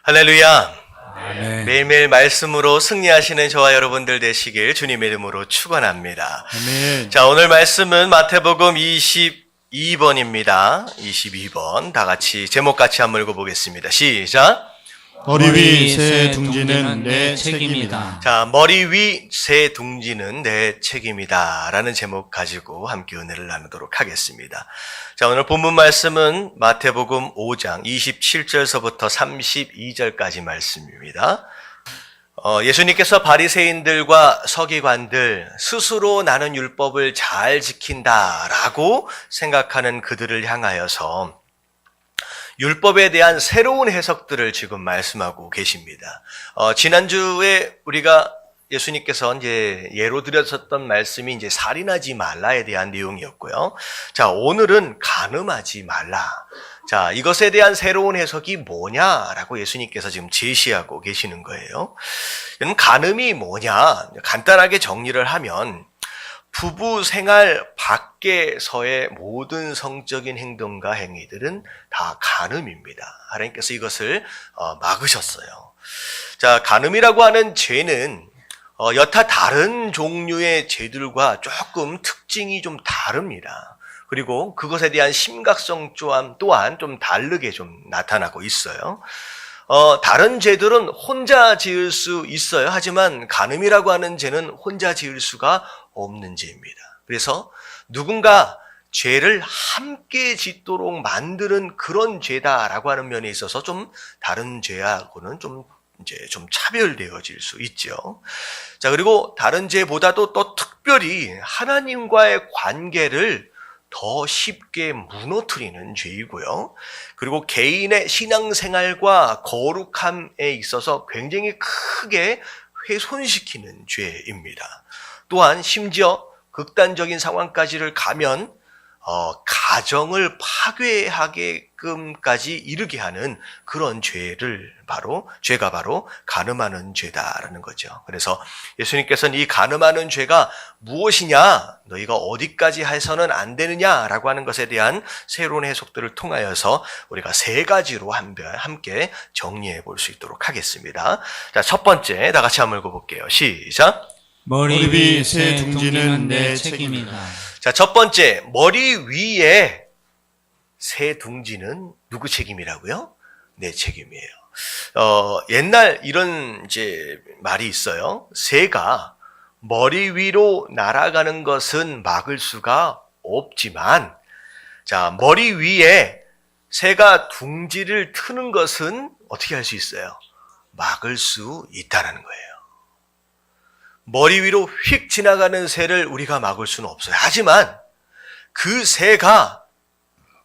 할렐루야. 아멘. 매일매일 말씀으로 승리하시는 저와 여러분들 되시길 주님의 이름으로 축원합니다. 아멘. 자, 오늘 말씀은 마태복음 22번입니다. 22번. 다 같이 제목 같이 한번 읽어보겠습니다. 시작. 머리 위 새 둥지는 내 책임이다. 자, 머리 위 새 둥지는 내 책임이다 라는 제목 가지고 함께 은혜를 나누도록 하겠습니다. 자, 오늘 본문 말씀은 마태복음 5장 27절서부터 32절까지 말씀입니다. 예수님께서 바리새인들과 서기관들 스스로 나는 율법을 잘 지킨다라고 생각하는 그들을 향하여서 율법에 대한 새로운 해석들을 지금 말씀하고 계십니다. 지난주에 우리가 예수님께서 이제 예로 드렸었던 말씀이 이제 살인하지 말라에 대한 내용이었고요. 자, 오늘은 간음하지 말라. 자, 이것에 대한 새로운 해석이 뭐냐라고 예수님께서 지금 제시하고 계시는 거예요. 여러분, 간음이 뭐냐? 간단하게 정리를 하면 부부 생활 밖에서의 모든 성적인 행동과 행위들은 다 간음입니다. 하나님께서 이것을 막으셨어요. 자, 간음이라고 하는 죄는 여타 다른 종류의 죄들과 조금 특징이 좀 다릅니다. 그리고 그것에 대한 심각성 또한 좀 다르게 좀 나타나고 있어요. 다른 죄들은 혼자 지을 수 있어요. 하지만 간음이라고 하는 죄는 혼자 지을 수가 없는 죄입니다. 그래서 누군가 죄를 함께 짓도록 만드는 그런 죄다라고 하는 면에 있어서 좀 다른 죄하고는 좀 차별되어질 수 있죠. 자, 그리고 다른 죄보다도 또 특별히 하나님과의 관계를 더 쉽게 무너뜨리는 죄이고요. 그리고 개인의 신앙생활과 거룩함에 있어서 굉장히 크게 훼손시키는 죄입니다. 또한 심지어 극단적인 상황까지를 가면 가정을 파괴하게끔까지 이르게 하는 그런 죄가 바로 간음하는 죄다라는 거죠. 그래서 예수님께서는 이 간음하는 죄가 무엇이냐, 너희가 어디까지 해서는 안 되느냐라고 하는 것에 대한 새로운 해석들을 통하여서 우리가 세 가지로 함께 정리해 볼 수 있도록 하겠습니다. 자, 첫 번째 다 같이 한번 읽어볼게요. 시작. 머리 위 새 둥지는 내 책임이다. 자, 첫 번째, 머리 위에 새 둥지는 누구 책임이라고요? 내 책임이에요. 옛날 이런 이제 말이 있어요. 새가 머리 위로 날아가는 것은 막을 수가 없지만, 자, 머리 위에 새가 둥지를 트는 것은 어떻게 할 수 있어요? 막을 수 있다는 거예요. 머리 위로 휙 지나가는 새를 우리가 막을 수는 없어요. 하지만 그 새가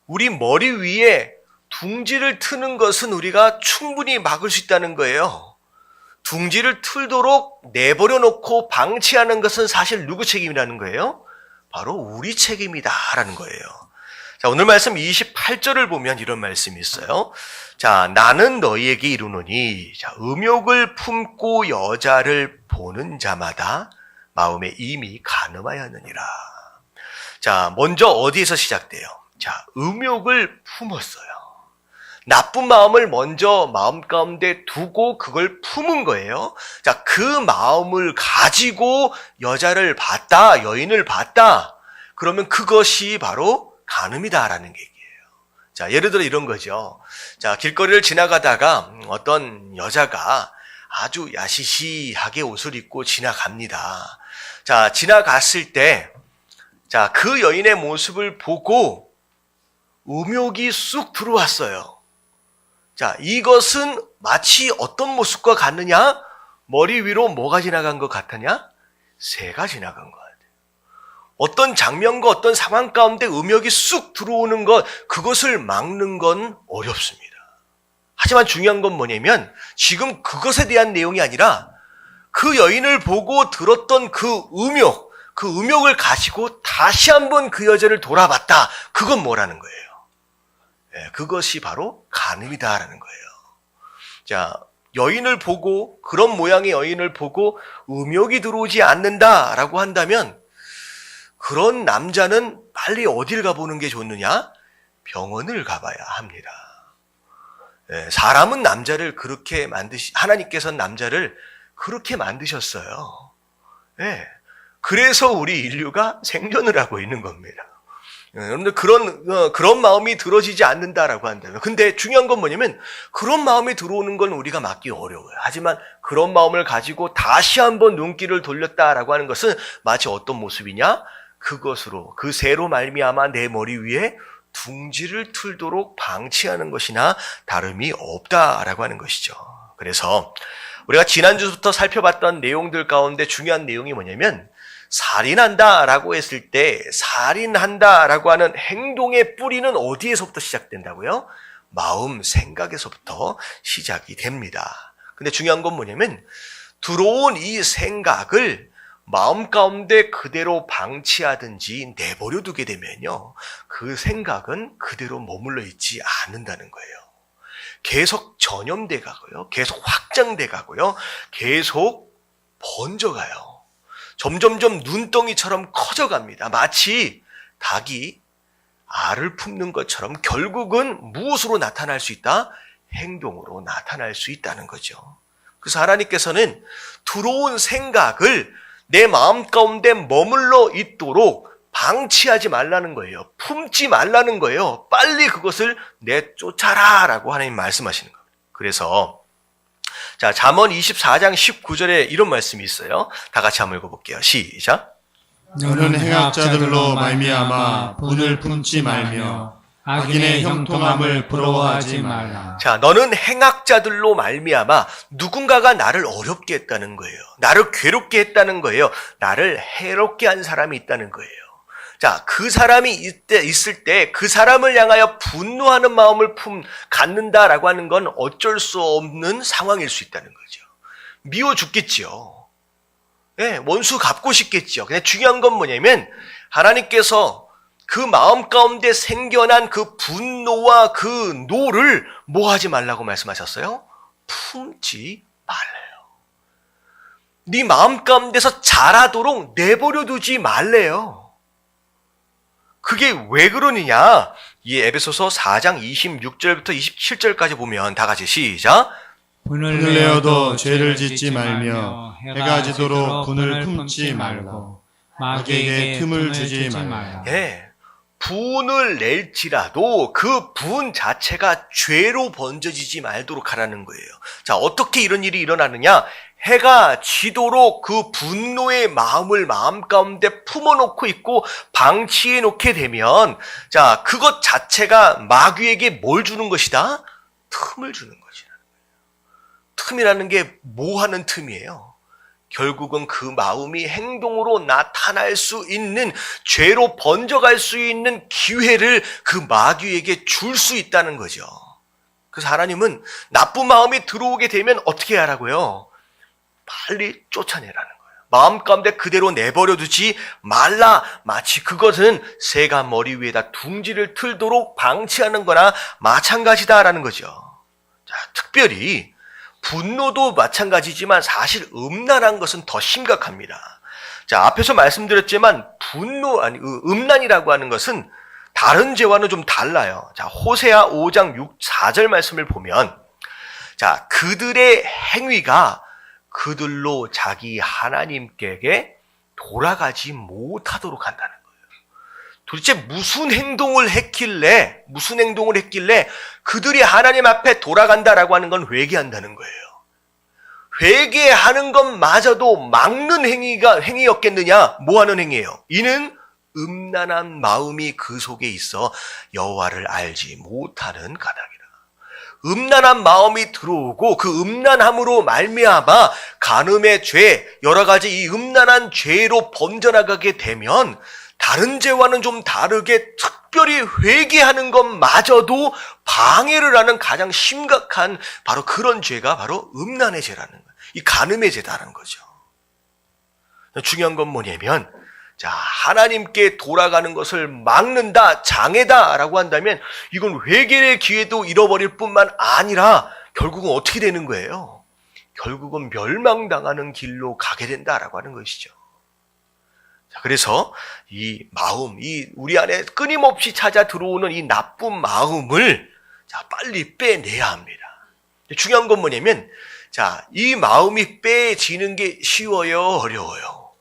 우리 머리 위에 둥지를 트는 것은 우리가 충분히 막을 수 있다는 거예요. 둥지를 틀도록 내버려 놓고 방치하는 것은 사실 누구 책임이라는 거예요? 바로 우리 책임이다라는 거예요. 자, 오늘 말씀 28절을 보면 이런 말씀이 있어요. 자, 나는 너희에게 이르노니, 자, 음욕을 품고 여자를 보는 자마다 마음에 이미 간음하였느니라. 자, 먼저 어디에서 시작돼요? 자, 음욕을 품었어요. 나쁜 마음을 먼저 마음 가운데 두고 그걸 품은 거예요. 자, 그 마음을 가지고 여자를 봤다, 여인을 봤다. 그러면 그것이 바로 간음이다라는 얘기예요. 자, 예를 들어 이런 거죠. 자, 길거리를 지나가다가 어떤 여자가 아주 야시시하게 옷을 입고 지나갑니다. 자, 지나갔을 때, 자, 그 여인의 모습을 보고 음욕이 쑥 들어왔어요. 자, 이것은 마치 어떤 모습과 같느냐? 머리 위로 뭐가 지나간 것 같으냐? 새가 지나간 것 같아요. 어떤 장면과 어떤 상황 가운데 음욕이 쑥 들어오는 것, 그것을 막는 건 어렵습니다. 하지만 중요한 건 뭐냐면 지금 그것에 대한 내용이 아니라 그 여인을 보고 들었던 그 음욕을 가지고 다시 한번 그 여자를 돌아봤다. 그건 뭐라는 거예요? 그것이 바로 간음이다라는 거예요. 자, 여인을 보고, 그런 모양의 여인을 보고 음욕이 들어오지 않는다라고 한다면 그런 남자는 빨리 어딜 가보는 게 좋느냐? 병원을 가봐야 합니다. 사람은 남자를 그렇게 하나님께서는 남자를 그렇게 만드셨어요. 예. 그래서 우리 인류가 생존을 하고 있는 겁니다. 여러분들 그런 마음이 들어지지 않는다라고 한다면, 근데 중요한 건 뭐냐면 그런 마음이 들어오는 건 우리가 막기 어려워요. 하지만 그런 마음을 가지고 다시 한번 눈길을 돌렸다라고 하는 것은 마치 어떤 모습이냐? 그것으로 그 새로 말미암아 내 머리 위에 둥지를 틀도록 방치하는 것이나 다름이 없다라고 하는 것이죠. 그래서 우리가 지난주부터 살펴봤던 내용들 가운데 중요한 내용이 뭐냐면, 살인한다라고 했을 때 살인한다라고 하는 행동의 뿌리는 어디에서부터 시작된다고요? 마음, 생각에서부터 시작이 됩니다. 근데 중요한 건 뭐냐면 들어온 이 생각을 마음 가운데 그대로 방치하든지 내버려 두게 되면요, 그 생각은 그대로 머물러 있지 않는다는 거예요. 계속 전염돼 가고요, 계속 확장돼 가고요, 계속 번져가요. 점점점 눈덩이처럼 커져갑니다. 마치 닭이 알을 품는 것처럼 결국은 무엇으로 나타날 수 있다? 행동으로 나타날 수 있다는 거죠. 그래서 하나님께서는 들어온 생각을 내 마음 가운데 머물러 있도록 방치하지 말라는 거예요. 품지 말라는 거예요. 빨리 그것을 내쫓아라 라고 하나님 말씀하시는 겁니다. 그래서 자, 잠언 24장 19절에 이런 말씀이 있어요. 다 같이 한번 읽어볼게요. 시작. 너는 행악자들로 말미암아 분을 품지 말며 악인의 형통함을 부러워하지 말라. 자, 너는 행악자들로 말미암아 누군가가 나를 어렵게 했다는 거예요. 나를 괴롭게 했다는 거예요. 나를 해롭게 한 사람이 있다는 거예요. 자, 그 사람이 있을 때 그 사람을 향하여 분노하는 마음을 갖는다라고 하는 건 어쩔 수 없는 상황일 수 있다는 거죠. 미워 죽겠지요. 예, 원수 갚고 싶겠지요. 근데 중요한 건 뭐냐면 하나님께서 그 마음 가운데 생겨난 그 분노와 그 노를 뭐 하지 말라고 말씀하셨어요? 품지 말래요. 네 마음 가운데서 자라도록 내버려 두지 말래요. 그게 왜 그러느냐? 이 에베소서 4장 26절부터 27절까지 보면 다 같이 시작. 분을 내어도 죄를 짓지 말며 해가 지도록 분을 품지 말고 마귀에게 틈을 주지 말라. 예, 분을 낼지라도 그 분 자체가 죄로 번져지지 말도록 하라는 거예요. 자, 어떻게 이런 일이 일어나느냐? 해가 지도록 그 분노의 마음을 마음 가운데 품어놓고 있고 방치해 놓게 되면, 자, 그것 자체가 마귀에게 뭘 주는 것이다? 틈을 주는 것이라는 거예요. 틈이라는 게 뭐 하는 틈이에요? 결국은 그 마음이 행동으로 나타날 수 있는, 죄로 번져갈 수 있는 기회를 그 마귀에게 줄 수 있다는 거죠. 그래서 하나님은 나쁜 마음이 들어오게 되면 어떻게 하라고요? 빨리 쫓아내라는 거예요. 마음 가운데 그대로 내버려 두지 말라. 마치 그것은 새가 머리 위에다 둥지를 틀도록 방치하는 거나 마찬가지다라는 거죠. 자, 특별히 분노도 마찬가지지만 사실 음란한 것은 더 심각합니다. 자, 앞에서 말씀드렸지만 음란이라고 하는 것은 다른 죄와는 좀 달라요. 자, 호세아 5장 4절 말씀을 보면, 자, 그들의 행위가 그들로 자기 하나님께 돌아가지 못하도록 한다는 거예요. 도대체 무슨 행동을 했길래 그들이 하나님 앞에 돌아간다라고 하는 건 회개한다는 거예요. 회개하는 것마저도 막는 행위였겠느냐? 뭐 하는 행위예요? 이는 음란한 마음이 그 속에 있어 여호와를 알지 못하는 까닭이라. 음란한 마음이 들어오고 그 음란함으로 말미암아 간음의 죄, 여러 가지 이 음란한 죄로 번져나가게 되면 다른 죄와는 좀 다르게 특별히 회개하는 것마저도 방해를 하는 가장 심각한 바로 그런 죄가 바로 음란의 죄라는 거예요. 이 간음의 죄다라는 거죠. 중요한 건 뭐냐면, 자, 하나님께 돌아가는 것을 막는다, 장애다라고 한다면 이건 회개의 기회도 잃어버릴 뿐만 아니라 결국은 어떻게 되는 거예요? 결국은 멸망당하는 길로 가게 된다라고 하는 것이죠. 자, 그래서 이 마음, 이 우리 안에 끊임없이 찾아 들어오는 이 나쁜 마음을, 자, 빨리 빼내야 합니다. 중요한 건 뭐냐면, 자, 이 마음이 빼지는 게 쉬워요, 어려워요?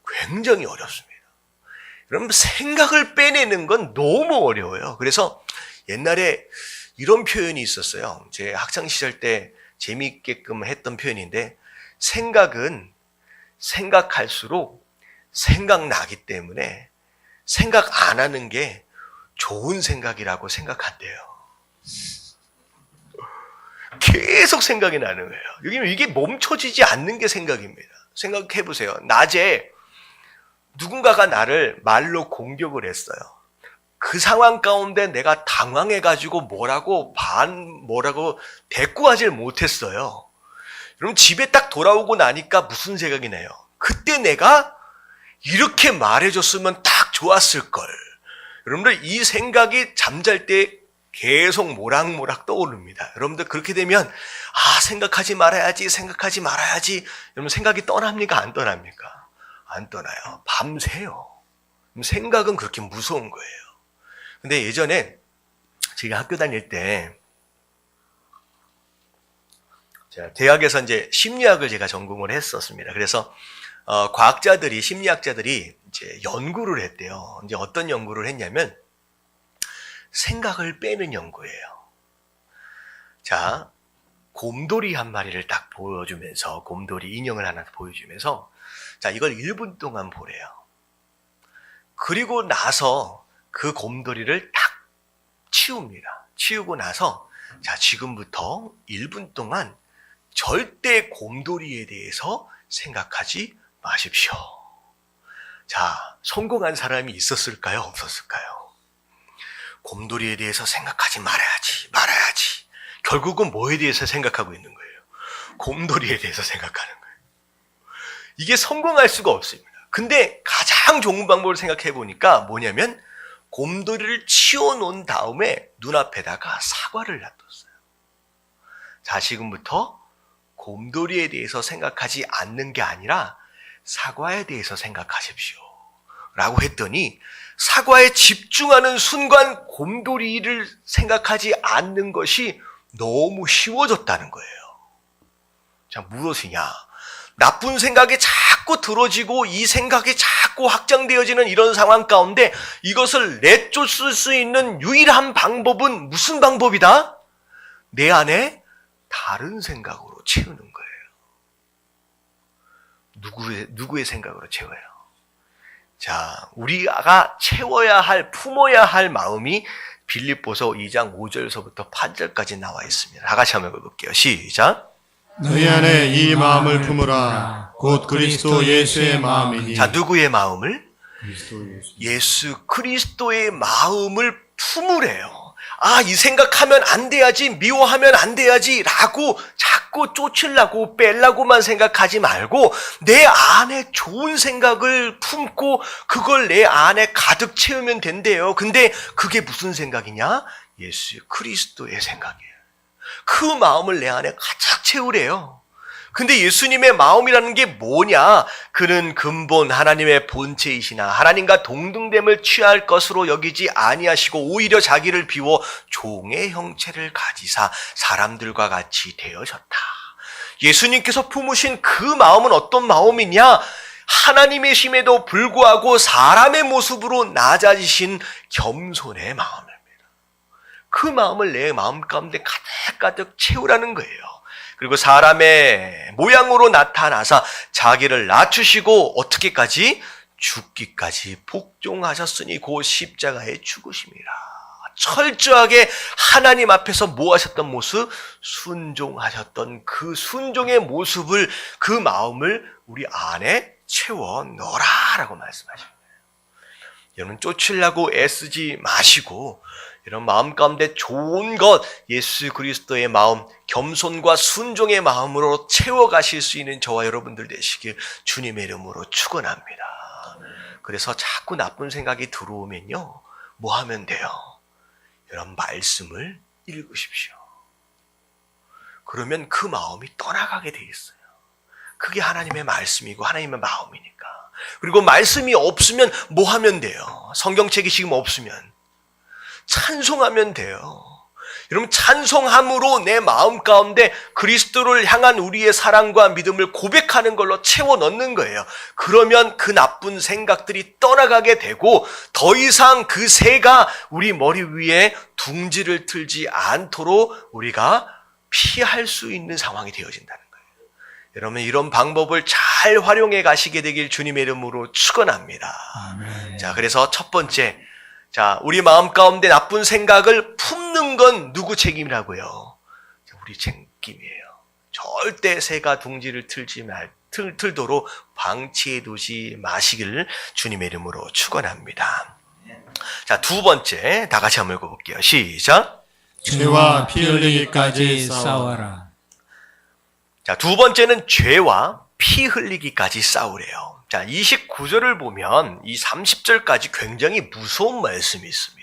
굉장히 어렵습니다. 그럼 생각을 빼내는 건 너무 어려워요. 그래서 옛날에 이런 표현이 있었어요. 제 학창시절 때 재미있게끔 했던 표현인데, 생각은 생각할수록 생각나기 때문에 생각 안 하는 게 좋은 생각이라고 생각한대요. 계속 생각이 나는 거예요. 여기는 이게 멈춰지지 않는 게 생각입니다. 생각해 보세요. 낮에 누군가가 나를 말로 공격을 했어요. 그 상황 가운데 내가 당황해가지고 뭐라고 대꾸하지 못했어요. 그럼 집에 딱 돌아오고 나니까 무슨 생각이 나요? 그때 내가 이렇게 말해줬으면 딱 좋았을걸. 여러분들 이 생각이 잠잘 때 계속 모락모락 떠오릅니다. 여러분들 그렇게 되면 생각하지 말아야지. 여러분 생각이 떠납니까? 안 떠납니까? 안 떠나요. 밤새요. 생각은 그렇게 무서운 거예요. 근데 예전에 제가 학교 다닐 때 제가 대학에서 이제 심리학을 제가 전공을 했었습니다. 그래서 과학자들이 심리학자들이 이제 연구를 했대요. 이제 어떤 연구를 했냐면 생각을 빼는 연구예요. 자, 곰돌이 한 마리를 딱 보여주면서 곰돌이 인형을 하나 보여주면서 자, 이걸 1분 동안 보래요. 그리고 나서 그 곰돌이를 딱 치웁니다. 치우고 나서 자, 지금부터 1분 동안 절대 곰돌이에 대해서 생각하지 마십시오. 자, 성공한 사람이 있었을까요? 없었을까요? 곰돌이에 대해서 생각하지 말아야지. 결국은 뭐에 대해서 생각하고 있는 거예요? 곰돌이에 대해서 생각하는 거예요. 이게 성공할 수가 없습니다. 근데 가장 좋은 방법을 생각해 보니까 뭐냐면 곰돌이를 치워놓은 다음에 눈앞에다가 사과를 놔뒀어요. 자, 지금부터 곰돌이에 대해서 생각하지 않는 게 아니라 사과에 대해서 생각하십시오. 라고 했더니 사과에 집중하는 순간 곰돌이를 생각하지 않는 것이 너무 쉬워졌다는 거예요. 자, 무엇이냐? 나쁜 생각이 자꾸 들어지고 이 생각이 자꾸 확장되어지는 이런 상황 가운데 이것을 내쫓을 수 있는 유일한 방법은 무슨 방법이다? 내 안에 다른 생각으로 채우는 거예요. 누구의 생각으로 채워요? 자, 우리가 품어야 할 마음이 빌립보서 2장 5절서부터 8절까지 나와 있습니다. 다 같이 한번 읽어볼게요. 시작. 너희 안에 이 마음을 품으라. 곧 그리스도 예수의 마음이니. 자, 누구의 마음을? 예수 그리스도의 마음을 품으래요. 이 생각하면 안 돼야지, 미워하면 안 돼야지 라고 자꾸 쫓으려고 빼려고만 생각하지 말고 내 안에 좋은 생각을 품고 그걸 내 안에 가득 채우면 된대요. 근데 그게 무슨 생각이냐? 예수 그리스도의 생각이에요. 그 마음을 내 안에 가득 채우래요. 근데 예수님의 마음이라는 게 뭐냐? 그는 근본 하나님의 본체이시나 하나님과 동등됨을 취할 것으로 여기지 아니하시고 오히려 자기를 비워 종의 형체를 가지사 사람들과 같이 되어졌다. 예수님께서 품으신 그 마음은 어떤 마음이냐? 하나님이심에도 불구하고 사람의 모습으로 낮아지신 겸손의 마음입니다. 그 마음을 내 마음 가운데 가득가득 채우라는 거예요. 그리고 사람의 모양으로 나타나사 자기를 낮추시고 어떻게까지? 죽기까지 복종하셨으니 곧 십자가에 죽으심이라. 철저하게 하나님 앞에서 뭐 하셨던 모습? 순종하셨던 그 순종의 모습을, 그 마음을 우리 안에 채워 넣어라라고 말씀하십니다. 여러분 쫓으려고 애쓰지 마시고 이런 마음 가운데 좋은 것, 예수 그리스도의 마음, 겸손과 순종의 마음으로 채워가실 수 있는 저와 여러분들 되시길 주님의 이름으로 축원합니다. 그래서 자꾸 나쁜 생각이 들어오면요, 뭐 하면 돼요? 이런 말씀을 읽으십시오. 그러면 그 마음이 떠나가게 돼 있어요. 그게 하나님의 말씀이고 하나님의 마음이니까. 그리고 말씀이 없으면 뭐 하면 돼요? 성경책이 지금 없으면 찬송하면 돼요. 여러분, 찬송함으로 내 마음 가운데 그리스도를 향한 우리의 사랑과 믿음을 고백하는 걸로 채워 넣는 거예요. 그러면 그 나쁜 생각들이 떠나가게 되고 더 이상 그 새가 우리 머리 위에 둥지를 틀지 않도록 우리가 피할 수 있는 상황이 되어진다는 거예요. 여러분, 이런 방법을 잘 활용해 가시게 되길 주님의 이름으로 축원합니다. 아멘. 자, 그래서 첫 번째, 자, 우리 마음 가운데 나쁜 생각을 품는 건 누구 책임이라고요? 우리 책임이에요. 절대 새가 둥지를 틀도록 방치해 두지 마시기를 주님의 이름으로 축원합니다. 자, 두 번째, 다 같이 한번 읽어볼게요. 시작. 죄와 피 흘리기까지 싸워라. 자, 두 번째는 죄와 피 흘리기까지 싸우래요. 자, 29절을 보면 이 30절까지 굉장히 무서운 말씀이 있습니다.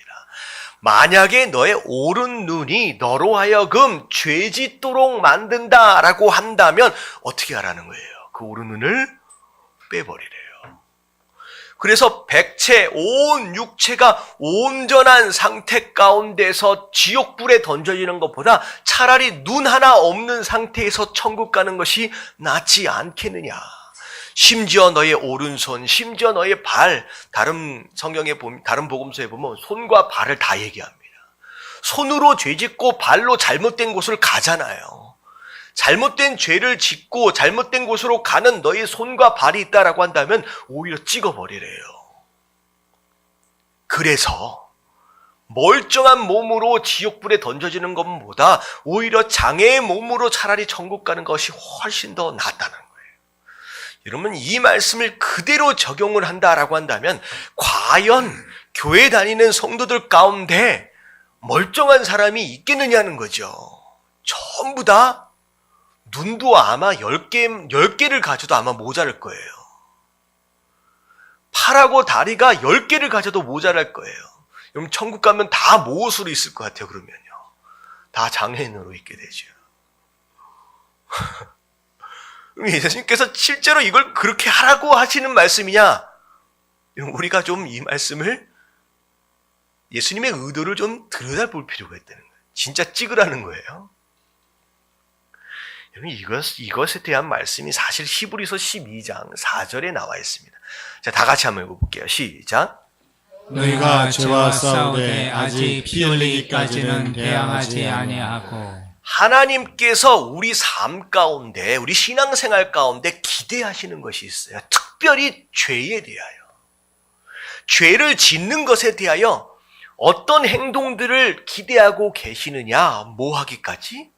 만약에 너의 오른 눈이 너로 하여금 죄짓도록 만든다라고 한다면 어떻게 하라는 거예요? 그 오른 눈을 빼버리래요. 그래서 백체, 온 육체가 온전한 상태 가운데서 지옥불에 던져지는 것보다 차라리 눈 하나 없는 상태에서 천국 가는 것이 낫지 않겠느냐. 심지어 너의 오른손, 심지어 너의 발, 다른 성경에 보면, 다른 복음서에 보면 손과 발을 다 얘기합니다. 손으로 죄 짓고 발로 잘못된 곳을 가잖아요. 잘못된 죄를 짓고 잘못된 곳으로 가는 너의 손과 발이 있다라고 한다면 오히려 찍어버리래요. 그래서 멀쩡한 몸으로 지옥불에 던져지는 것보다 오히려 장애의 몸으로 차라리 천국 가는 것이 훨씬 더 낫다는 거예요. 여러분, 이 말씀을 그대로 적용을 한다라고 한다면 과연 교회 다니는 성도들 가운데 멀쩡한 사람이 있겠느냐는 거죠. 전부 다 눈도 아마 10개를 가져도 아마 모자랄 거예요. 팔하고 다리가 10개를 가져도 모자랄 거예요. 여러분, 천국 가면 다 모옷으로 있을 것 같아요, 그러면요. 다 장애인으로 있게 되죠. 예수님께서 실제로 이걸 그렇게 하라고 하시는 말씀이냐? 우리가 좀 이 말씀을, 예수님의 의도를 좀 들여다볼 필요가 있다는 거예요. 진짜 찍으라는 거예요. 이것에 대한 말씀이 사실 히브리서 12장 4절에 나와 있습니다. 자, 다 같이 한번 읽어볼게요. 시작. 너희가 죄와 싸우되 아직 피 흘리기까지는 대항하지 아니하고. 하나님께서 우리 삶 가운데, 우리 신앙생활 가운데 기대하시는 것이 있어요. 특별히 죄에 대하여. 죄를 짓는 것에 대하여 어떤 행동들을 기대하고 계시느냐? 뭐 하기까지?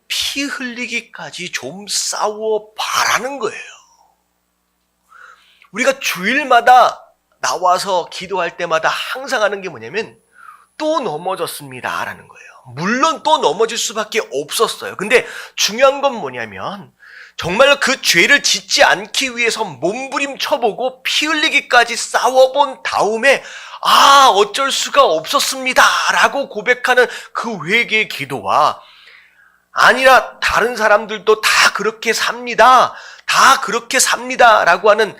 피 흘리기까지 좀 싸워 봐라는 거예요. 우리가 주일마다 나와서 기도할 때마다 항상 하는 게 뭐냐면 또 넘어졌습니다 라는 거예요. 물론 또 넘어질 수밖에 없었어요. 근데 중요한 건 뭐냐면 정말 그 죄를 짓지 않기 위해서 몸부림쳐보고 피 흘리기까지 싸워본 다음에 어쩔 수가 없었습니다 라고 고백하는 그 회개의 기도와 아니라 다른 사람들도 다 그렇게 삽니다. 다 그렇게 삽니다. 라고 하는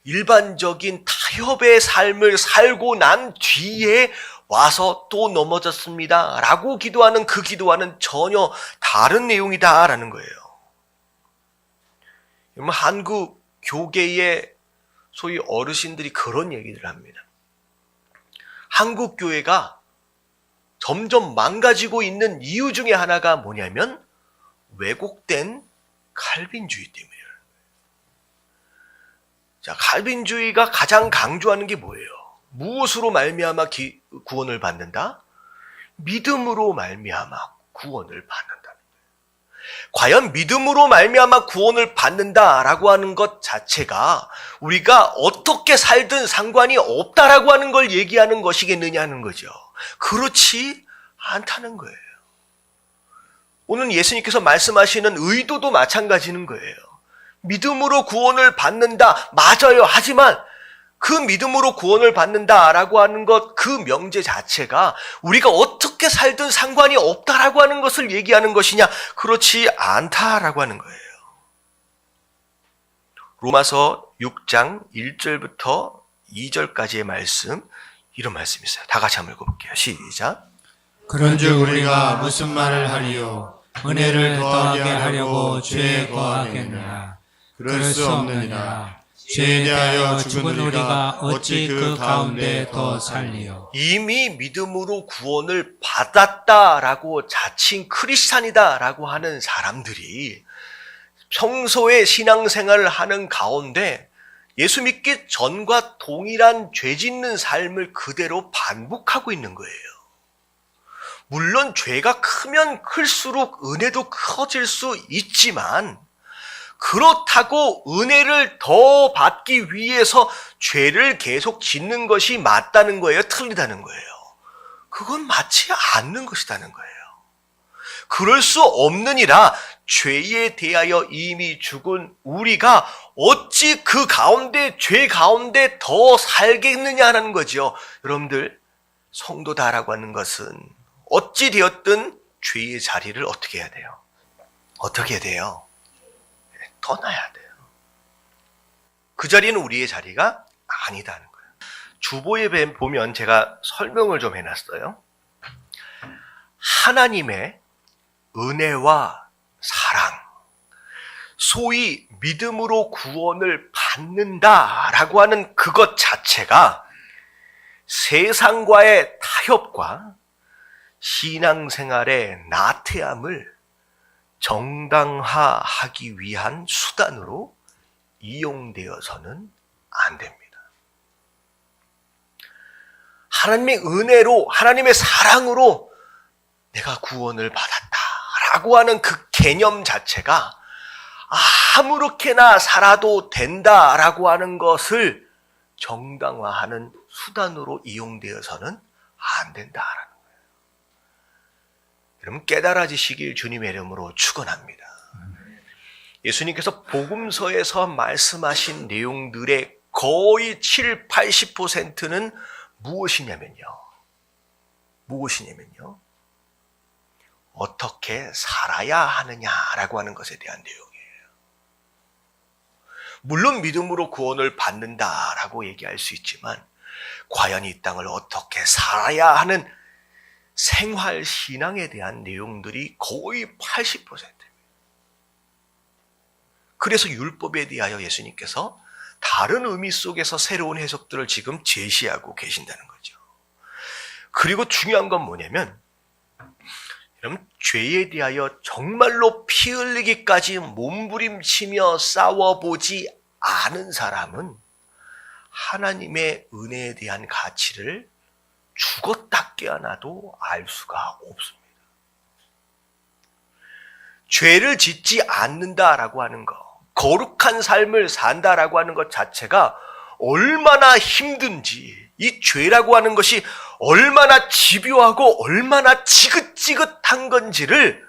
일반적인 타협의 삶을 살고 난 뒤에 와서 또 넘어졌습니다. 라고 기도하는 그 기도와는 전혀 다른 내용이다. 라는 거예요. 여러분, 한국 교계의 소위 어르신들이 그런 얘기를 합니다. 한국 교회가 점점 망가지고 있는 이유 중에 하나가 뭐냐면 왜곡된 칼빈주의 때문이에요. 자, 칼빈주의가 가장 강조하는 게 뭐예요? 무엇으로 말미암아 구원을 받는다? 믿음으로 말미암아 구원을 받는다는 거예요. 과연 믿음으로 말미암아 구원을 받는다라고 하는 것 자체가 우리가 어떻게 살든 상관이 없다라고 하는 걸 얘기하는 것이겠느냐는 거죠. 그렇지 않다는 거예요. 오늘 예수님께서 말씀하시는 의도도 마찬가지인 거예요. 믿음으로 구원을 받는다, 맞아요. 하지만 그 믿음으로 구원을 받는다라고 하는 것, 그 명제 자체가 우리가 어떻게 살든 상관이 없다라고 하는 것을 얘기하는 것이냐? 그렇지 않다라고 하는 거예요. 로마서 6장 1절부터 2절까지의 말씀, 이런 말씀이 있어요. 다 같이 한번 읽어볼게요. 시작. 그런즉 우리가 무슨 말을 하리요? 은혜를 더하게 하려고 죄에 거하겠느냐? 그럴 수 없느니라. 죄에 대하여 죽은 우리가 어찌 그 가운데 더 살리요? 이미 믿음으로 구원을 받았다라고 자칭 크리스찬이다라고 하는 사람들이 평소에 신앙생활을 하는 가운데 예수 믿기 전과 동일한 죄 짓는 삶을 그대로 반복하고 있는 거예요. 물론 죄가 크면 클수록 은혜도 커질 수 있지만 그렇다고 은혜를 더 받기 위해서 죄를 계속 짓는 것이 맞다는 거예요? 틀리다는 거예요? 그건 맞지 않는 것이라는 거예요. 그럴 수 없느니라. 죄에 대하여 이미 죽은 우리가 어찌 그 가운데, 죄 가운데 더 살겠느냐라는 거죠. 여러분들, 성도다라고 하는 것은 어찌 되었든 죄의 자리를 어떻게 해야 돼요? 어떻게 해야 돼요? 떠나야 돼요. 그 자리는 우리의 자리가 아니다는 거예요. 주보에 보면 제가 설명을 좀 해놨어요. 하나님의 은혜와 사랑, 소위 믿음으로 구원을 받는다라고 하는 그것 자체가 세상과의 타협과 신앙생활의 나태함을 정당화하기 위한 수단으로 이용되어서는 안 됩니다. 하나님의 은혜로, 하나님의 사랑으로 내가 구원을 받았다라고 하는 그 개념 자체가 아무렇게나 살아도 된다라고 하는 것을 정당화하는 수단으로 이용되어서는 안 된다라는 거예요. 여러분 깨달아지시길 주님의 이름으로 축원합니다. 예수님께서 복음서에서 말씀하신 내용들의 거의 7, 80%는 무엇이냐면요. 어떻게 살아야 하느냐라고 하는 것에 대한 내용이에요. 물론 믿음으로 구원을 받는다라고 얘기할 수 있지만 과연 이 땅을 어떻게 살아야 하는 생활 신앙에 대한 내용들이 거의 80%입니다. 그래서 율법에 대하여 예수님께서 다른 의미 속에서 새로운 해석들을 지금 제시하고 계신다는 거죠. 그리고 중요한 건 뭐냐면 여러분 죄에 대하여 정말로 피 흘리기까지 몸부림치며 싸워보지 않은 사람은 하나님의 은혜에 대한 가치를 죽었다 깨어나도 알 수가 없습니다. 죄를 짓지 않는다라고 하는 것, 거룩한 삶을 산다라고 하는 것 자체가 얼마나 힘든지, 이 죄라고 하는 것이 얼마나 집요하고 얼마나 지긋지긋한 건지를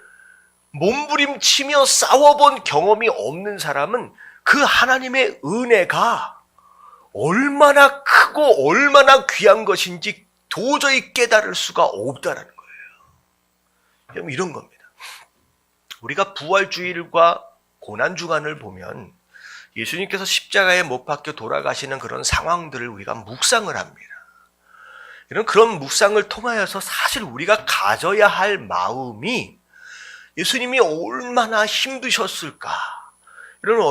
몸부림치며 싸워본 경험이 없는 사람은 그 하나님의 은혜가 얼마나 크고 얼마나 귀한 것인지 도저히 깨달을 수가 없다라는 거예요. 여러분 이런 겁니다. 우리가 부활주일과 고난주간을 보면 예수님께서 십자가에 못 박혀 돌아가시는 그런 상황들을 우리가 묵상을 합니다. 그런 묵상을 통하여서 사실 우리가 가져야 할 마음이 예수님이 얼마나 힘드셨을까?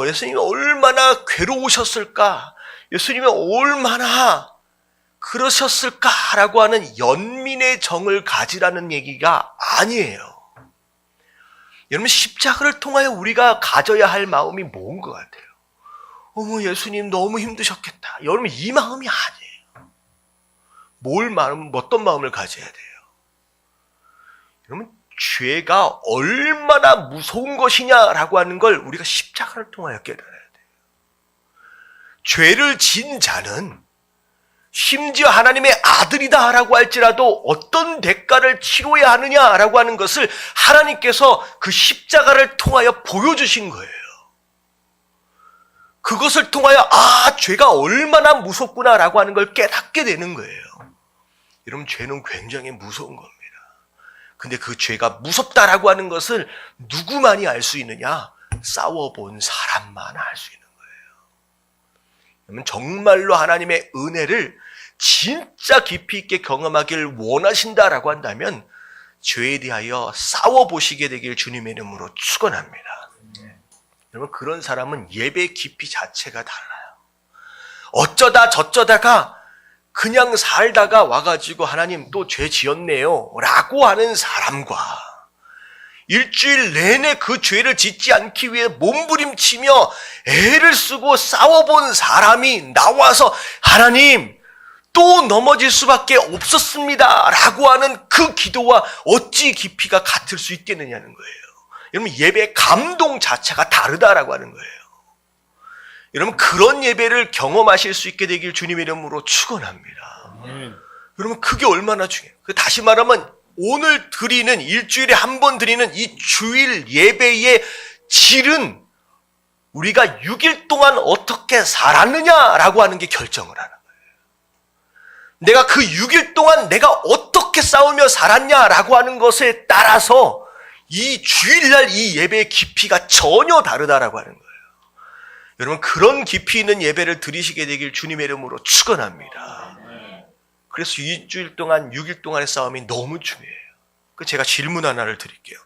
예수님이 얼마나 괴로우셨을까? 예수님이 얼마나 그러셨을까라고 하는 연민의 정을 가지라는 얘기가 아니에요. 여러분 십자가를 통하여 우리가 가져야 할 마음이 뭔 것 같아요? 어머 예수님 너무 힘드셨겠다. 여러분 이 마음이 아니에요. 어떤 마음을 가져야 돼요? 여러분 죄가 얼마나 무서운 것이냐라고 하는 걸 우리가 십자가를 통하여 깨달아야 돼요. 죄를 진 자는 심지어 하나님의 아들이다라고 할지라도 어떤 대가를 치러야 하느냐라고 하는 것을 하나님께서 그 십자가를 통하여 보여주신 거예요. 그것을 통하여 죄가 얼마나 무섭구나라고 하는 걸 깨닫게 되는 거예요. 여러분 죄는 굉장히 무서운 겁니다. 근데 그 죄가 무섭다라고 하는 것을 누구만이 알 수 있느냐? 싸워본 사람만 알 수 있는 거예요. 그러면 정말로 하나님의 은혜를 진짜 깊이 있게 경험하기를 원하신다라고 한다면 죄에 대하여 싸워보시게 되길 주님의 이름으로 축원합니다. 여러분, 그런 사람은 예배 깊이 자체가 달라요. 어쩌다 저쩌다가 그냥 살다가 와가지고 하나님 또 죄 지었네요 라고 하는 사람과 일주일 내내 그 죄를 짓지 않기 위해 몸부림치며 애를 쓰고 싸워본 사람이 나와서 하나님 또 넘어질 수밖에 없었습니다 라고 하는 그 기도와 어찌 깊이가 같을 수 있겠느냐는 거예요. 여러분, 예배의 감동 자체가 다르다라고 하는 거예요. 여러분, 그런 예배를 경험하실 수 있게 되길 주님의 이름으로 축원합니다. 여러분, 그게 얼마나 중요해요. 다시 말하면 오늘 드리는, 일주일에 한 번 드리는 이 주일 예배의 질은 우리가 6일 동안 어떻게 살았느냐라고 하는 게 결정을 하는 거예요. 내가 그 6일 동안 내가 어떻게 싸우며 살았냐라고 하는 것에 따라서 이 주일날 이 예배의 깊이가 전혀 다르다라고 하는 거예요. 여러분, 그런 깊이 있는 예배를 드리시게 되길 주님의 이름으로 축원합니다. 그래서 일주일 동안 6일 동안의 싸움이 너무 중요해요. 제가 질문 하나를 드릴게요.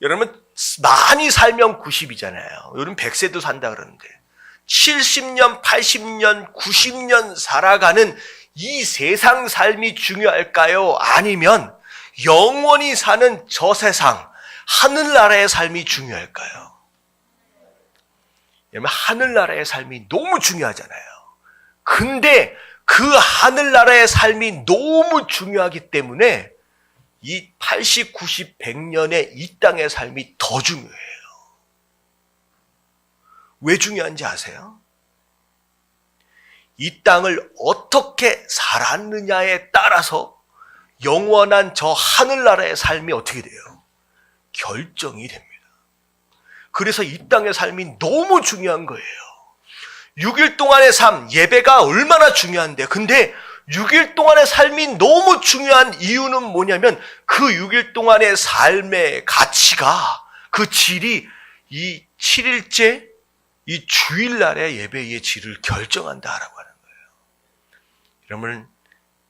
여러분, 많이 살면 90이잖아요. 여러분 100세도 산다 그러는데 70년, 80년, 90년 살아가는 이 세상 삶이 중요할까요? 아니면 영원히 사는 저 세상, 하늘나라의 삶이 중요할까요? 여러분, 하늘나라의 삶이 너무 중요하잖아요. 근데 그 하늘나라의 삶이 너무 중요하기 때문에 이 80, 90, 100년의 이 땅의 삶이 더 중요해요. 왜 중요한지 아세요? 이 땅을 어떻게 살았느냐에 따라서 영원한 저 하늘나라의 삶이 어떻게 돼요? 결정이 됩니다. 그래서 이 땅의 삶이 너무 중요한 거예요. 6일 동안의 삶, 예배가 얼마나 중요한데, 근데 6일 동안의 삶이 너무 중요한 이유는 뭐냐면 그 6일 동안의 삶의 가치가, 그 질이 이 7일째 이 주일날의 예배의 질을 결정한다라고 하는 거예요. 여러분,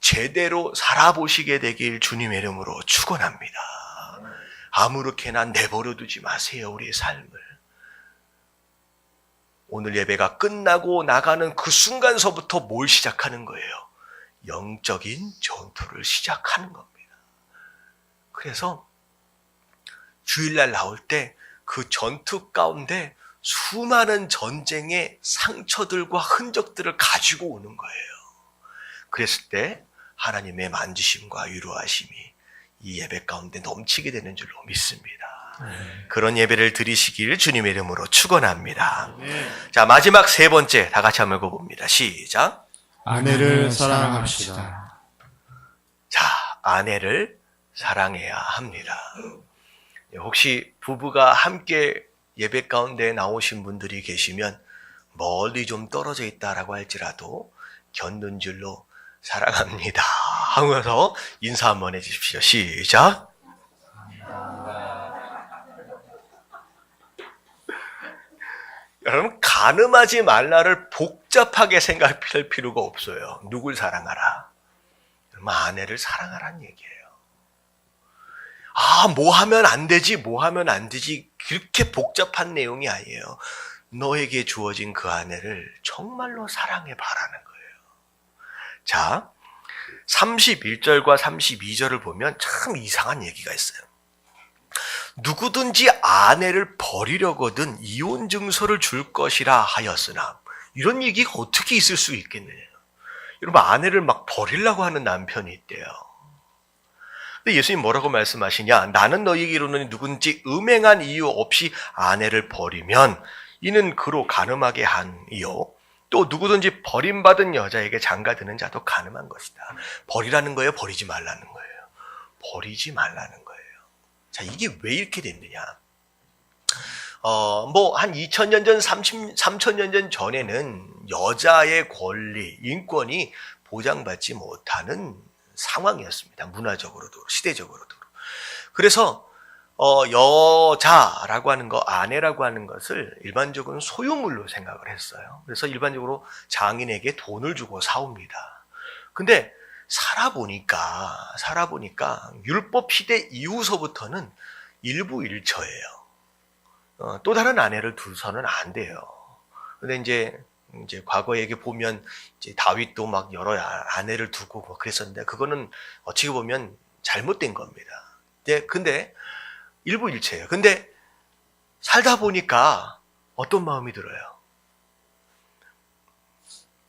제대로 살아보시게 되길 주님의 이름으로 축원합니다. 아무렇게나 내버려 두지 마세요, 우리의 삶을. 오늘 예배가 끝나고 나가는 그 순간서부터 뭘 시작하는 거예요? 영적인 전투를 시작하는 겁니다. 그래서 주일날 나올 때 그 전투 가운데 수많은 전쟁의 상처들과 흔적들을 가지고 오는 거예요. 그랬을 때 하나님의 만지심과 위로하심이 이 예배 가운데 넘치게 되는 줄로 믿습니다. 그런 예배를 드리시길 주님의 이름으로 축원합니다. 자, 마지막 세 번째 다 같이 한번 읽어봅니다. 시작. 아내를 사랑합시다. 자, 아내를 사랑해야 합니다. 혹시 부부가 함께 예배 가운데 나오신 분들이 계시면 멀리 좀 떨어져 있다라고 할지라도 겪는 줄로 사랑합니다 하면서 인사 한번 해주십시오. 시작. 여러분, 가늠하지 말라를 복잡하게 생각할 필요가 없어요. 누굴 사랑하라? 여러분, 아내를 사랑하라는 얘기예요. 뭐 하면 안 되지, 뭐 하면 안 되지, 그렇게 복잡한 내용이 아니에요. 너에게 주어진 그 아내를 정말로 사랑해 바라는 거예요. 자, 31절과 32절을 보면 참 이상한 얘기가 있어요. 누구든지 아내를 버리려거든 이혼 증서를 줄 것이라 하였으나, 이런 얘기가 어떻게 있을 수 있겠느냐. 여러분, 아내를 막 버리려고 하는 남편이 있대요. 근데 예수님 뭐라고 말씀하시냐? 나는 너희에게 이르노니 누구든지 음행한 이유 없이 아내를 버리면 이는 그로 간음하게 한이요, 또 누구든지 버림받은 여자에게 장가드는 자도 간음한 것이다. 버리라는 거예요? 버리지 말라는 거예요? 버리지 말라는 거예요. 자, 이게 왜 이렇게 됐느냐? 한 2000년 전, 3000년 전 전에는 여자의 권리, 인권이 보장받지 못하는 상황이었습니다. 문화적으로도, 시대적으로도. 그래서 여자라고 하는 거, 아내라고 하는 것을 일반적으로는 소유물로 생각을 했어요. 그래서 일반적으로 장인에게 돈을 주고 사옵니다. 근데 살아보니까 율법 시대 이후서부터는 일부일처예요. 또 다른 아내를 두서는 안 돼요. 근데 이제 과거 얘기 보면 이제 다윗도 막 여러 아내를 두고 뭐 그랬었는데 그거는 어떻게 보면 잘못된 겁니다. 근데 일부일체예요. 근데 살다 보니까 어떤 마음이 들어요?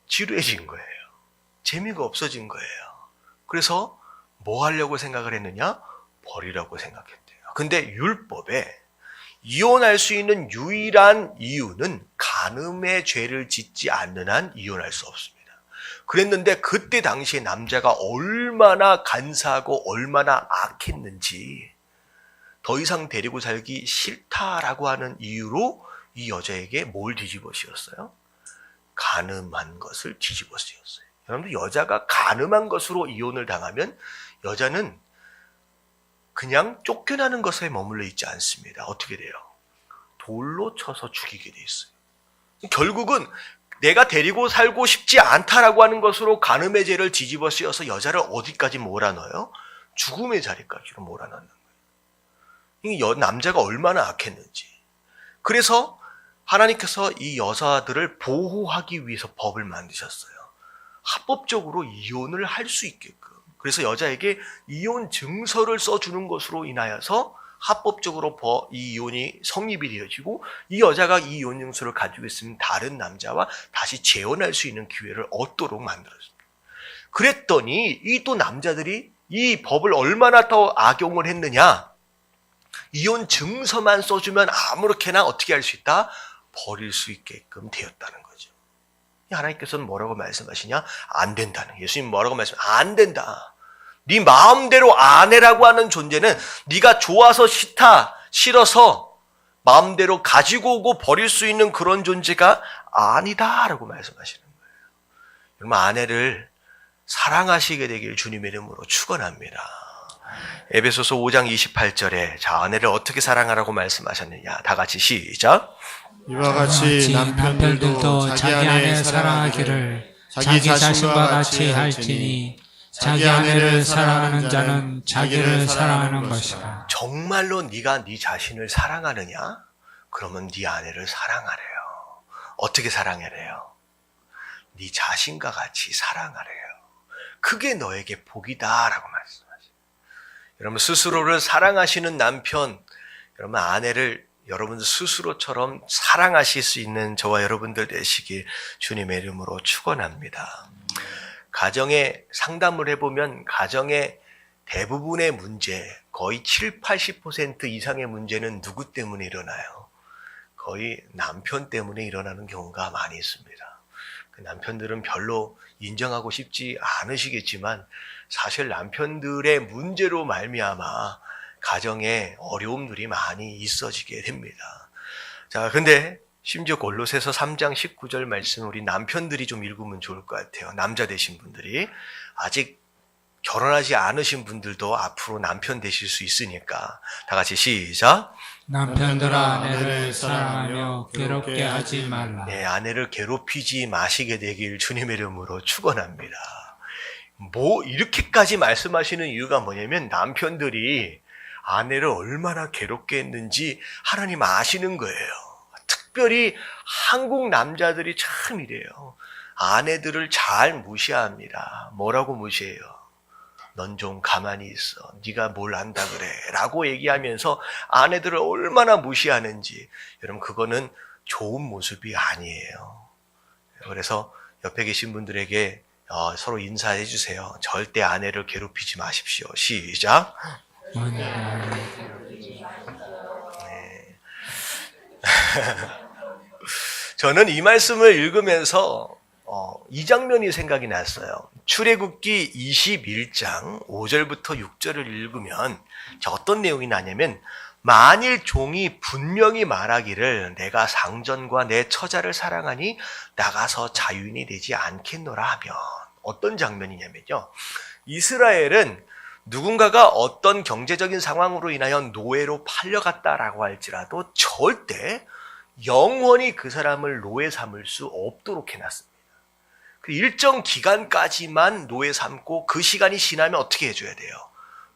지루해진 거예요. 재미가 없어진 거예요. 그래서 뭐 하려고 생각을 했느냐? 버리라고 생각했대요. 근데 율법에 이혼할 수 있는 유일한 이유는 간음의 죄를 짓지 않는 한 이혼할 수 없습니다. 그랬는데 그때 당시에 남자가 얼마나 간사하고 얼마나 악했는지 더 이상 데리고 살기 싫다라고 하는 이유로 이 여자에게 뭘 뒤집어 씌웠어요? 간음한 것을 뒤집어 씌웠어요. 여러분들 여자가 간음한 것으로 이혼을 당하면 여자는 그냥 쫓겨나는 것에 머물러 있지 않습니다. 어떻게 돼요? 돌로 쳐서 죽이게 돼 있어요. 결국은 내가 데리고 살고 싶지 않다라고 하는 것으로 간음의 죄를 뒤집어 씌워서 여자를 어디까지 몰아넣어요? 죽음의 자리까지로 몰아넣는 거예요. 이 남자가 얼마나 악했는지. 그래서 하나님께서 이 여자들을 보호하기 위해서 법을 만드셨어요. 합법적으로 이혼을 할 수 있게끔. 그래서 여자에게 이혼 증서를 써주는 것으로 인하여서 합법적으로 이 이혼이 성립이 되어지고 이 여자가 이 이혼 증서를 가지고 있으면 다른 남자와 다시 재혼할 수 있는 기회를 얻도록 만들어집니다. 그랬더니 이 또 남자들이 이 법을 얼마나 더 악용을 했느냐? 이혼 증서만 써주면 아무렇게나 어떻게 할 수 있다? 버릴 수 있게끔 되었다는 거죠. 하나님께서는 뭐라고 말씀하시냐? 안 된다는. 예수님 뭐라고 안 된다. 네 마음대로 아내라고 하는 존재는 네가 좋아서 싫어서 마음대로 가지고 오고 버릴 수 있는 그런 존재가 아니다라고 말씀하시는 거예요. 여러분 아내를 사랑하시게 되길 주님의 이름으로 축원합니다. 에베소서 5장 28절에 자 아내를 어떻게 사랑하라고 말씀하셨느냐? 다 같이 시작. 이와 같이 남편들도 자기 아내 사랑하기를 자기 자신과 같이 할지니 자기 아내를 사랑하는 자는 자기를 사랑하는 것이라. 정말로 네가 네 자신을 사랑하느냐? 그러면 네 아내를 사랑하래요. 어떻게 사랑하래요? 네 자신과 같이 사랑하래요. 그게 너에게 복이다라고 말씀하세요. 여러분 스스로를 사랑하시는 남편, 여러분 아내를 여러분 스스로처럼 사랑하실 수 있는 저와 여러분들 되시길 주님의 이름으로 축원합니다. 가정에 상담을 해보면 가정의 대부분의 문제, 거의 7, 80% 이상의 문제는 누구 때문에 일어나요? 거의 남편 때문에 일어나는 경우가 많이 있습니다. 그 남편들은 별로 인정하고 싶지 않으시겠지만 사실 남편들의 문제로 말미암아 가정에 어려움들이 많이 있어지게 됩니다. 자, 근데 심지어 골로새서 3장 19절 말씀 우리 남편들이 좀 읽으면 좋을 것 같아요. 남자 되신 분들이 아직 결혼하지 않으신 분들도 앞으로 남편 되실 수 있으니까 다 같이 시작. 남편들아 아내를 사랑하며 괴롭게 하지 말라. 네, 아내를 괴롭히지 마시게 되길 주님의 이름으로 축원합니다. 이렇게까지 말씀하시는 이유가 뭐냐면 남편들이 아내를 얼마나 괴롭게 했는지 하나님 아시는 거예요. 특별히 한국 남자들이 참 이래요. 아내들을 잘 무시합니다. 뭐라고 무시해요? 넌 좀 가만히 있어. 네가 뭘 안다 그래. 라고 얘기하면서 아내들을 얼마나 무시하는지. 여러분 그거는 좋은 모습이 아니에요. 그래서 옆에 계신 분들에게 서로 인사해 주세요. 절대 아내를 괴롭히지 마십시오. 시작. 네. 저는 이 말씀을 읽으면서 이 장면이 생각이 났어요. 출애굽기 21장 5절부터 6절을 읽으면 어떤 내용이 나냐면 만일 종이 분명히 말하기를 내가 상전과 내 처자를 사랑하니 나가서 자유인이 되지 않겠노라 하면 어떤 장면이냐면요. 이스라엘은 누군가가 어떤 경제적인 상황으로 인하여 노예로 팔려갔다라고 할지라도 절대 영원히 그 사람을 노예 삼을 수 없도록 해놨습니다. 그 일정 기간까지만 노예 삼고 그 시간이 지나면 어떻게 해줘야 돼요?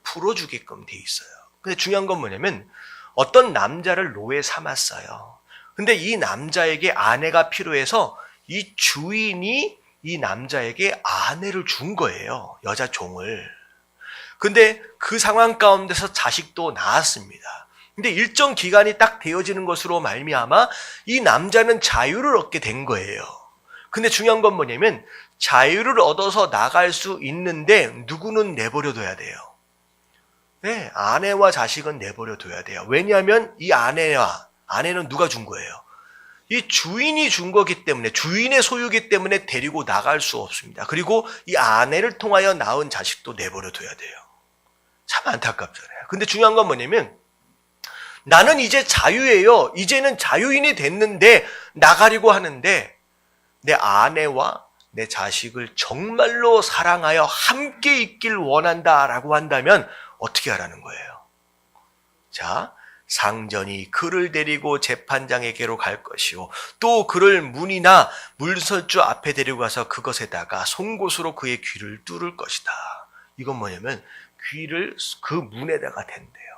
풀어주게끔 돼 있어요. 근데 중요한 건 뭐냐면 어떤 남자를 노예 삼았어요. 근데 이 남자에게 아내가 필요해서 이 주인이 이 남자에게 아내를 준 거예요. 여자 종을. 근데 그 상황 가운데서 자식도 낳았습니다. 근데 일정 기간이 딱 되어지는 것으로 말미암아 이 남자는 자유를 얻게 된 거예요. 근데 중요한 건 뭐냐면 자유를 얻어서 나갈 수 있는데 누구는 내버려둬야 돼요. 네, 아내와 자식은 내버려둬야 돼요. 왜냐하면 이 아내는 누가 준 거예요? 이 주인이 준 거기 때문에, 주인의 소유기 때문에 데리고 나갈 수 없습니다. 그리고 이 아내를 통하여 낳은 자식도 내버려둬야 돼요. 참 안타깝잖아요. 근데 중요한 건 뭐냐면 나는 이제 자유예요. 이제는 자유인이 됐는데 나가려고 하는데 내 아내와 내 자식을 정말로 사랑하여 함께 있길 원한다라고 한다면 어떻게 하라는 거예요? 자, 상전이 그를 데리고 재판장에게로 갈 것이요. 또 그를 문이나 물설주 앞에 데리고 가서 그것에다가 송곳으로 그의 귀를 뚫을 것이다. 이건 뭐냐면 귀를 그 문에다가 댄대요.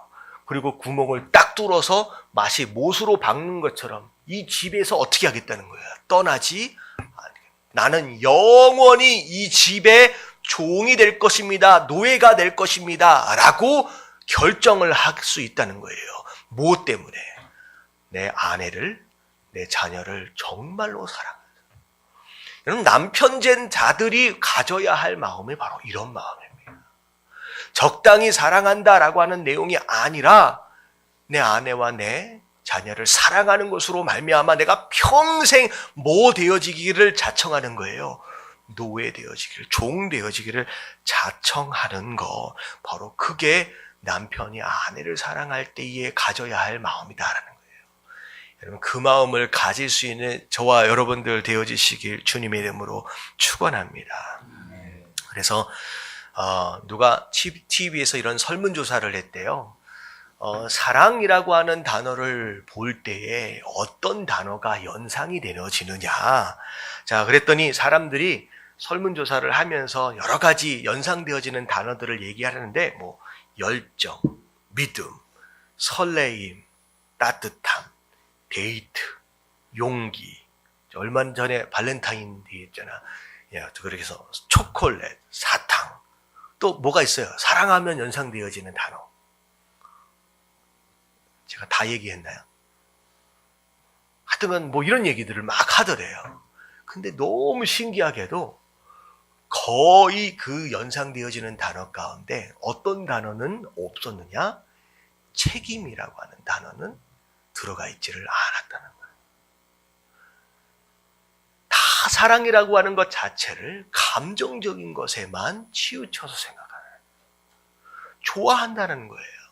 그리고 구멍을 딱 뚫어서 마치 못으로 박는 것처럼 이 집에서 어떻게 하겠다는 거예요? 떠나지 않게. 나는 영원히 이 집의 종이 될 것입니다. 노예가 될 것입니다. 라고 결정을 할 수 있다는 거예요. 뭐 때문에? 내 아내를, 내 자녀를 정말로 사랑해요. 여러분, 남편된 자들이 가져야 할 마음이 바로 이런 마음입니다. 적당히 사랑한다라고 하는 내용이 아니라 내 아내와 내 자녀를 사랑하는 것으로 말미암아 내가 평생 뭐 되어지기를 자청하는 거예요. 노예 되어지기를, 종 되어지기를 자청하는 거. 바로 그게 남편이 아내를 사랑할 때에 가져야 할 마음이다라는 거예요. 여러분, 그 마음을 가질 수 있는 저와 여러분들 되어지시길 주님의 이름으로 축원합니다. 그래서 누가 TV에서 이런 설문조사를 했대요. 사랑이라고 하는 단어를 볼 때에 어떤 단어가 연상이 되어지느냐. 자, 그랬더니 사람들이 설문조사를 하면서 여러 가지 연상되어지는 단어들을 얘기하는데, 뭐, 열정, 믿음, 설레임, 따뜻함, 데이트, 용기. 얼마 전에 발렌타인데이 했잖아. 그렇게 해서 초콜릿, 사탕. 또 뭐가 있어요? 사랑하면 연상되어지는 단어. 제가 다 얘기했나요? 하여튼 뭐 이런 얘기들을 막 하더래요. 근데 너무 신기하게도 거의 그 연상되어지는 단어 가운데 어떤 단어는 없었느냐? 책임이라고 하는 단어는 들어가 있지를 않았다는 거예요. 다 사랑이라고 하는 것 자체를 감정적인 것에만 치우쳐서 생각하는, 좋아한다는 거예요.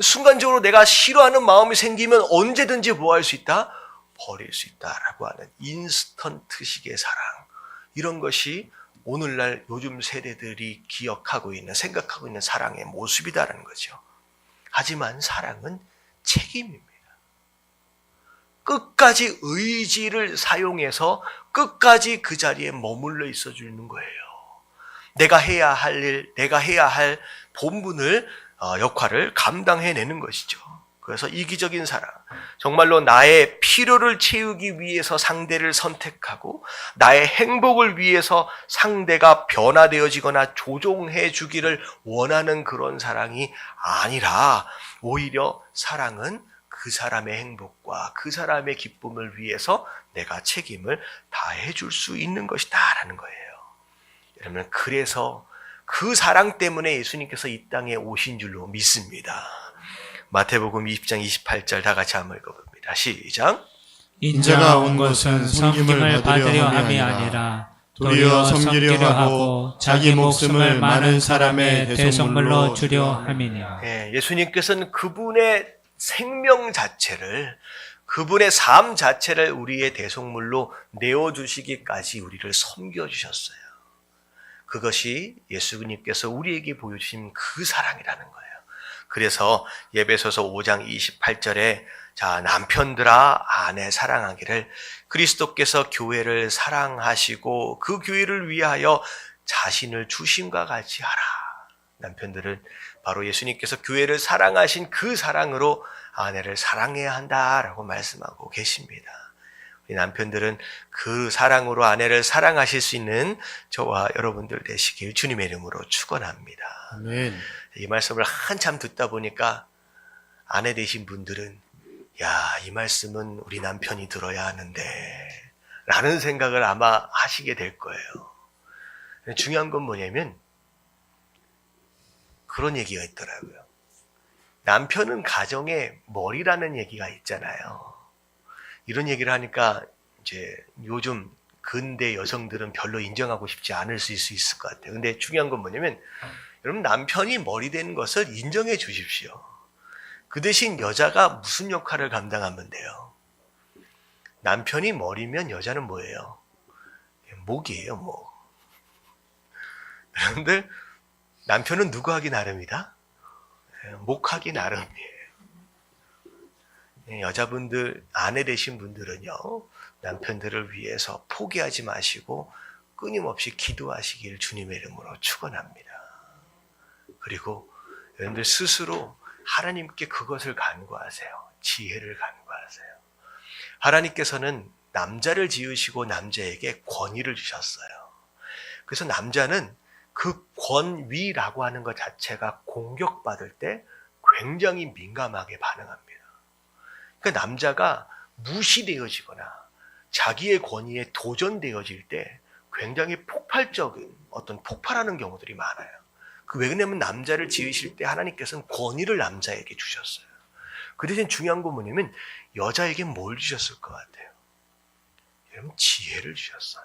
순간적으로 내가 싫어하는 마음이 생기면 언제든지 뭐 할 수 있다? 버릴 수 있다라고 하는 인스턴트식의 사랑. 이런 것이 오늘날 요즘 세대들이 기억하고 있는, 생각하고 있는 사랑의 모습이다라는 거죠. 하지만 사랑은 책임입니다. 끝까지 의지를 사용해서 끝까지 그 자리에 머물러 있어 주는 거예요. 내가 해야 할 일, 내가 해야 할 본분을, 역할을 감당해내는 것이죠. 그래서 이기적인 사랑, 정말로 나의 필요를 채우기 위해서 상대를 선택하고 나의 행복을 위해서 상대가 변화되어지거나 조종해 주기를 원하는 그런 사랑이 아니라 오히려 사랑은 그 사람의 행복과 그 사람의 기쁨을 위해서 내가 책임을 다해 줄 수 있는 것이다 라는 거예요. 여러분, 그래서 그 사랑 때문에 예수님께서 이 땅에 오신 줄로 믿습니다. 마태복음 20장 28절 다 같이 한번 읽어봅니다. 시작. 인자가 온 것은 섬김을 받으려 함이 아니라 도리어 섬기려 하고 자기 목숨을 많은 사람의 대속물로 주려 함이니라. 예수님께서는 그분의 생명 자체를, 그분의 삶 자체를 우리의 대속물로 내어주시기까지 우리를 섬겨주셨어요. 그것이 예수님께서 우리에게 보여주신 그 사랑이라는 거예요. 그래서 에베소서 5장 28절에 자, 남편들아 아내 사랑하기를 그리스도께서 교회를 사랑하시고 그 교회를 위하여 자신을 주심과 같이 하라. 남편들은 바로 예수님께서 교회를 사랑하신 그 사랑으로 아내를 사랑해야 한다라고 말씀하고 계십니다. 우리 남편들은 그 사랑으로 아내를 사랑하실 수 있는 저와 여러분들 되시길 주님의 이름으로 축원합니다. 아멘. 이 말씀을 한참 듣다 보니까 아내 되신 분들은 야, 이 말씀은 우리 남편이 들어야 하는데 라는 생각을 아마 하시게 될 거예요. 중요한 건 뭐냐면 그런 얘기가 있더라고요. 남편은 가정의 머리라는 얘기가 있잖아요. 이런 얘기를 하니까 이제 요즘 근대 여성들은 별로 인정하고 싶지 않을 수 있을 것 같아요. 근데 중요한 건 뭐냐면 여러분 남편이 머리 되는 것을 인정해 주십시오. 그 대신 여자가 무슨 역할을 감당하면 돼요? 남편이 머리면 여자는 뭐예요? 목이에요, 목. 여러분들 남편은 누구 하기 나름이다? 목하기 나름이에요. 여자분들, 아내 되신 분들은요, 남편들을 위해서 포기하지 마시고 끊임없이 기도하시길 주님의 이름으로 축원합니다. 그리고 여러분들 스스로 하나님께 그것을 간구하세요. 지혜를 간구하세요. 하나님께서는 남자를 지으시고 남자에게 권위를 주셨어요. 그래서 남자는 그 권위라고 하는 것 자체가 공격받을 때 굉장히 민감하게 반응합니다. 그러니까 남자가 무시되어지거나 자기의 권위에 도전되어질 때 굉장히 폭발적인 어떤 폭발하는 경우들이 많아요. 왜 그러냐면 남자를 지으실 때 하나님께서는 권위를 남자에게 주셨어요. 그 대신 중요한 건 뭐냐면 여자에게 뭘 주셨을 것 같아요? 여러분 지혜를 주셨어요.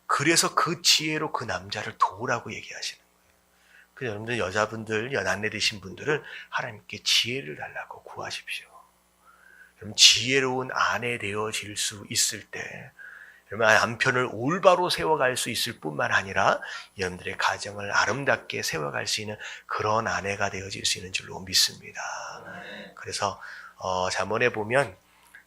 그래서 그 지혜로 그 남자를 도우라고 얘기하시는 거예요. 그래서 여러분들 여자분들, 연안내 되신 분들은 하나님께 지혜를 달라고 구하십시오. 여러분 지혜로운 아내 되어질 수 있을 때 여러분 남편을 올바로 세워갈 수 있을 뿐만 아니라 여러분들의 가정을 아름답게 세워갈 수 있는 그런 아내가 되어질 수 있는 줄로 믿습니다. 그래서 잠언에 보면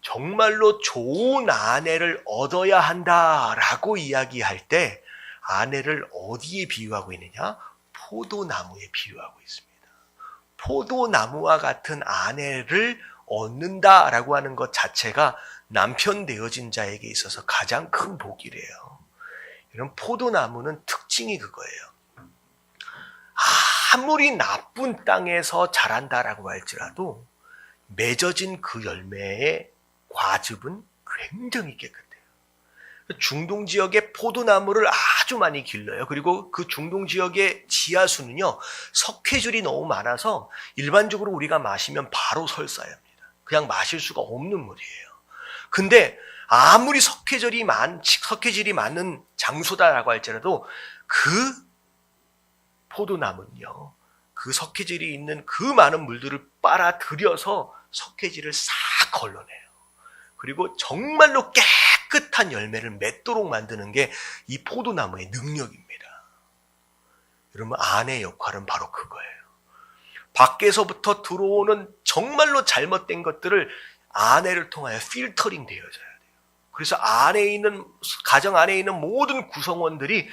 정말로 좋은 아내를 얻어야 한다라고 이야기할 때 아내를 어디에 비유하고 있느냐? 포도나무에 비유하고 있습니다. 포도나무와 같은 아내를 얻는다라고 하는 것 자체가 남편 되어진 자에게 있어서 가장 큰 복이래요. 이런 포도나무는 특징이 그거예요. 아무리 나쁜 땅에서 자란다라고 할지라도 맺어진 그 열매의 과즙은 굉장히 깨끗해요. 중동 지역의 포도나무를 아주 많이 길러요. 그리고 그 중동 지역의 지하수는요, 석회질이 너무 많아서 일반적으로 우리가 마시면 바로 설사합니다. 그냥 마실 수가 없는 물이에요. 근데 아무리 석회질이 많은 장소다라고 할지라도 그 포도나무는요, 그 석회질이 있는 그 많은 물들을 빨아들여서 석회질을 싹 걸러내요. 그리고 정말로 깨끗한 열매를 맺도록 만드는 게 이 포도나무의 능력입니다. 여러분 아내의 역할은 바로 그거예요. 밖에서부터 들어오는 정말로 잘못된 것들을 아내를 통하여 필터링 되어져야 돼요. 그래서 가정 안에 있는 모든 구성원들이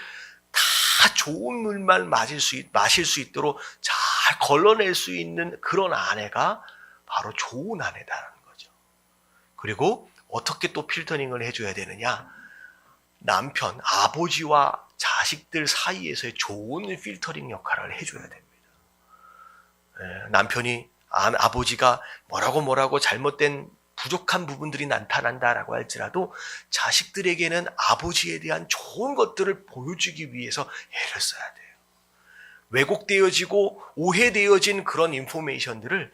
다 좋은 물만 마실 수 있도록 잘 걸러낼 수 있는 그런 아내가 바로 좋은 아내다라는 거죠. 그리고 어떻게 또 필터링을 해줘야 되느냐? 남편, 아버지와 자식들 사이에서의 좋은 필터링 역할을 해줘야 됩니다. 남편이 아버지가 뭐라고 잘못된 부족한 부분들이 나타난다라고 할지라도 자식들에게는 아버지에 대한 좋은 것들을 보여주기 위해서 애를 써야 돼요. 왜곡되어지고 오해되어진 그런 인포메이션들을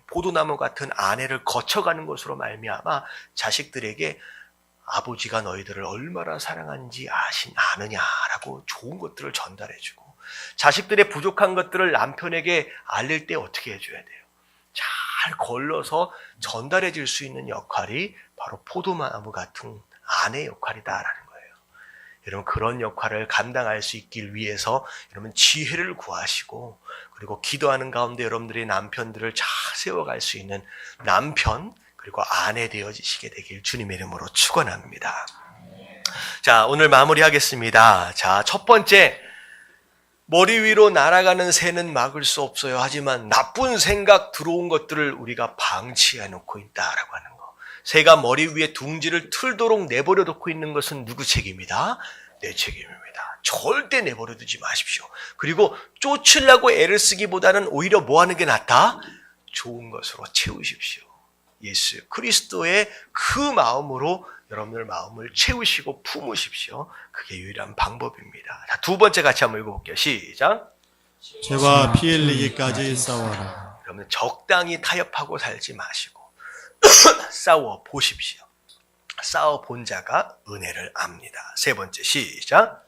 포도나무 같은 아내를 거쳐가는 것으로 말미암아 자식들에게 아버지가 너희들을 얼마나 사랑하는지 아느냐라고 좋은 것들을 전달해주고 자식들의 부족한 것들을 남편에게 알릴 때 어떻게 해줘야 돼요? 잘 걸러서 전달해 줄 수 있는 역할이 바로 포도나무 같은 아내의 역할이다라는 거예요. 여러분 그런 역할을 감당할 수 있길 위해서 여러분 지혜를 구하시고 그리고 기도하는 가운데 여러분들의 남편들을 잘 세워갈 수 있는 남편 그리고 아내 되어지시게 되길 주님의 이름으로 축원합니다. 자, 오늘 마무리하겠습니다. 자, 첫 번째, 머리 위로 날아가는 새는 막을 수 없어요. 하지만 나쁜 생각 들어온 것들을 우리가 방치해 놓고 있다라고 하는 거. 새가 머리 위에 둥지를 틀도록 내버려 놓고 있는 것은 누구 책임이다? 내 책임입니다. 절대 내버려 두지 마십시오. 그리고 쫓으려고 애를 쓰기보다는 오히려 뭐 하는 게 낫다? 좋은 것으로 채우십시오. 예수 그리스도의 그 마음으로 여러분들 마음을 채우시고 품으십시오. 그게 유일한 방법입니다. 자, 두 번째 같이 한번 읽어볼게요. 시작. 죄와 피 흘리기까지 싸워라. 여러분 적당히 타협하고 살지 마시고 싸워 보십시오. 싸워 본 자가 은혜를 압니다. 세 번째 시작.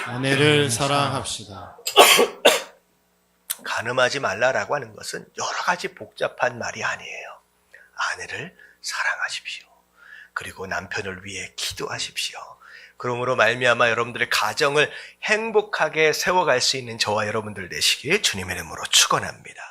아내를 사랑합시다. 간음하지 말라라고 하는 것은 여러 가지 복잡한 말이 아니에요. 아내를 사랑하십시오. 그리고 남편을 위해 기도하십시오. 그러므로 말미암아 여러분들의 가정을 행복하게 세워갈 수 있는 저와 여러분들 되시기에 주님의 이름으로 축원합니다.